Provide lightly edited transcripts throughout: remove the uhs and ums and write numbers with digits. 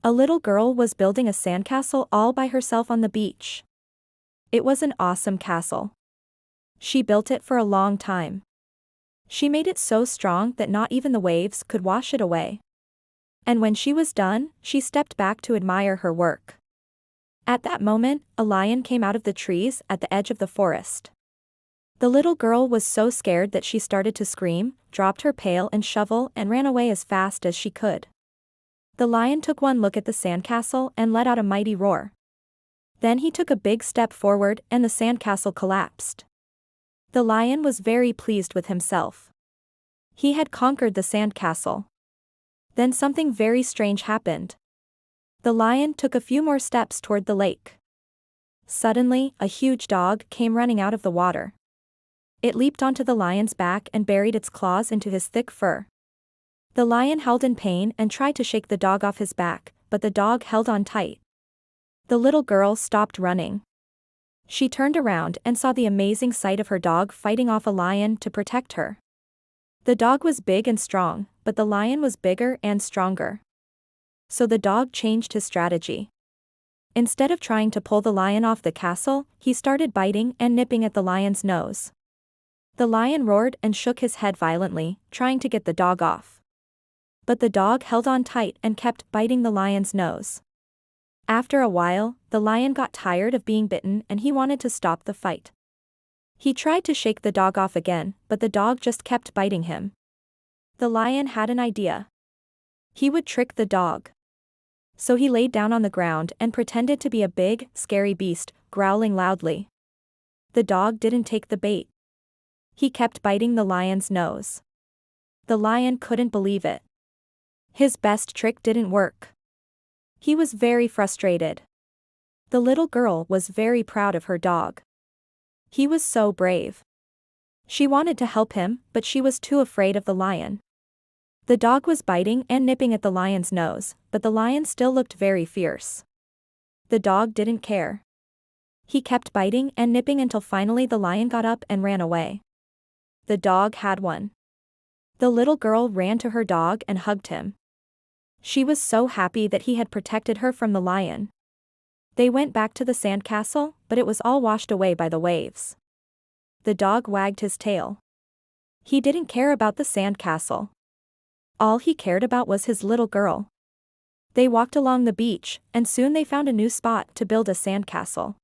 A little girl was building a sandcastle all by herself on the beach. It was an awesome castle. She built it for a long time. She made it so strong that not even the waves could wash it away. And when she was done, she stepped back to admire her work. At that moment, a lion came out of the trees at the edge of the forest. The little girl was so scared that she started to scream, dropped her pail and shovel and ran away as fast as she could. The lion took one look at the sandcastle and let out a mighty roar. Then he took a big step forward and the sandcastle collapsed. The lion was very pleased with himself. He had conquered the sandcastle. Then something very strange happened. The lion took a few more steps toward the lake. Suddenly, a huge dog came running out of the water. It leaped onto the lion's back and buried its claws into his thick fur. The lion howled in pain and tried to shake the dog off his back, but the dog held on tight. The little girl stopped running. She turned around and saw the amazing sight of her dog fighting off a lion to protect her. The dog was big and strong, but the lion was bigger and stronger. So the dog changed his strategy. Instead of trying to pull the lion off the castle, he started biting and nipping at the lion's nose. The lion roared and shook his head violently, trying to get the dog off. But the dog held on tight and kept biting the lion's nose. After a while, the lion got tired of being bitten and he wanted to stop the fight. He tried to shake the dog off again, but the dog just kept biting him. The lion had an idea. He would trick the dog. So he laid down on the ground and pretended to be a big, scary beast, growling loudly. The dog didn't take the bait. He kept biting the lion's nose. The lion couldn't believe it. His best trick didn't work. He was very frustrated. The little girl was very proud of her dog. He was so brave. She wanted to help him, but she was too afraid of the lion. The dog was biting and nipping at the lion's nose, but the lion still looked very fierce. The dog didn't care. He kept biting and nipping until finally the lion got up and ran away. The dog had won. The little girl ran to her dog and hugged him. She was so happy that he had protected her from the lion. They went back to the sandcastle, but it was all washed away by the waves. The dog wagged his tail. He didn't care about the sandcastle. All he cared about was his little girl. They walked along the beach, and soon they found a new spot to build a sandcastle.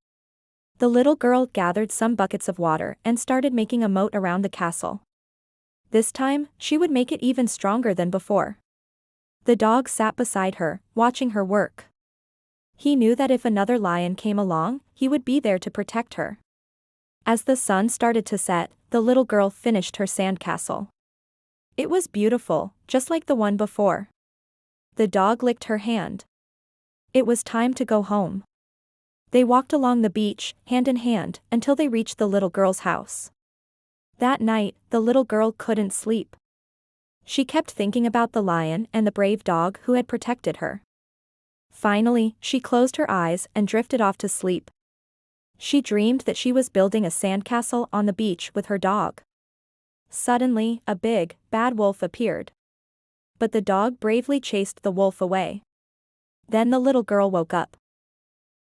The little girl gathered some buckets of water and started making a moat around the castle. This time, she would make it even stronger than before. The dog sat beside her, watching her work. He knew that if another lion came along, he would be there to protect her. As the sun started to set, the little girl finished her sandcastle. It was beautiful, just like the one before. The dog licked her hand. It was time to go home. They walked along the beach, hand in hand, until they reached the little girl's house. That night, the little girl couldn't sleep. She kept thinking about the lion and the brave dog who had protected her. Finally, she closed her eyes and drifted off to sleep. She dreamed that she was building a sandcastle on the beach with her dog. Suddenly, a big, bad wolf appeared. But the dog bravely chased the wolf away. Then the little girl woke up.